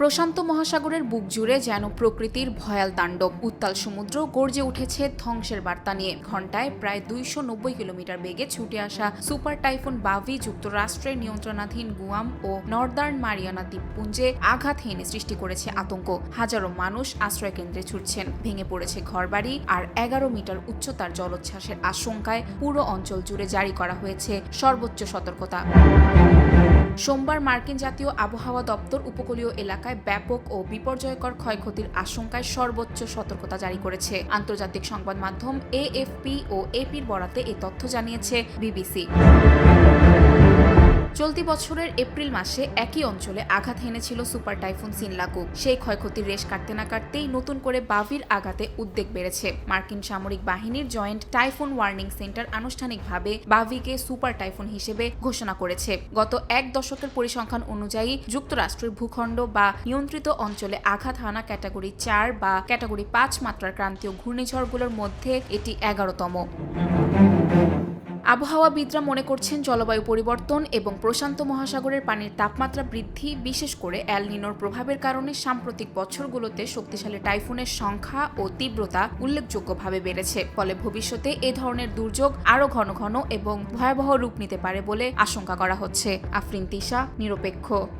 প্রশান্ত মহাসাগরের বুক জুড়ে যেন প্রকৃতির ভয়াল তাণ্ডব। উত্তাল সমুদ্র গর্জে উঠেছে ধ্বংসের বার্তা নিয়ে। ঘণ্টায় প্রায় 290 কিলোমিটার বেগে ছুটে আসা সুপার টাইফুন বাভি যুক্তরাষ্ট্রের নিয়ন্ত্রণাধীন গুয়াম ও নর্দার্ন মারিয়ানা দ্বীপপুঞ্জে আঘাত হেনে সৃষ্টি করেছে আতঙ্ক। হাজারো মানুষ আশ্রয়কেন্দ্রে ছুটছেন। ভেঙে পড়েছে ঘরবাড়ি, আর 11 মিটার উচ্চতার জলোচ্ছ্বাসের আশঙ্কায় পুরো অঞ্চল জুড়ে জারি করা হয়েছে সর্বোচ্চ সতর্কতা। সোমবার মার্কিন জাতীয় আবহাওয়া দপ্তর উপকূলীয় এলাকায় ব্যাপক ও বিপর্যয়কর ক্ষয়ক্ষতির আশঙ্কায় সর্বোচ্চ সতর্কতা জারি করেছে। আন্তর্জাতিক সংবাদ মাধ্যম এএফপি ও এপির বরাতে এ তথ্য জানিয়েছে বিবিসি। চলতি বছরের এপ্রিল মাসে একই অঞ্চলে আঘাত হেনেছিল সুপার টাইফুন সিনলাকু। সেই ক্ষয়ক্ষতির রেশ কাটতে না কাটতেই নতুন করে বাভির আঘাতে উদ্বেগ বেড়েছে। মার্কিন সামরিক বাহিনীর জয়েন্ট টাইফুন ওয়ার্নিং সেন্টার আনুষ্ঠানিকভাবে বাভিকে সুপার টাইফুন হিসেবে ঘোষণা করেছে। গত এক দশকের পরিসংখ্যান অনুযায়ী যুক্তরাষ্ট্রের ভূখণ্ড বা নিয়ন্ত্রিত অঞ্চলে আঘাত হানা ক্যাটাগরি 4 বা ক্যাটাগরি 5 মাত্রার ক্রান্তীয় ঘূর্ণিঝড়গুলোর মধ্যে এটি 11তম। আবহাওয়াবিদরা মনে করছেন জলবায়ু পরিবর্তন এবং প্রশান্ত মহাসাগরের পানির তাপমাত্রা বৃদ্ধি, বিশেষ করে এল নিনোর প্রভাবের কারণে সাম্প্রতিক বছরগুলোতে শক্তিশালী টাইফুনের সংখ্যা ও তীব্রতা উল্লেখযোগ্যভাবে বেড়েছে। ফলে ভবিষ্যতে এ ধরনের দুর্যোগ আরও ঘন ঘন এবং ভয়াবহ রূপ নিতে পারে বলে আশঙ্কা করা হচ্ছে। আফরিন তিশা, নিরপেক্ষ।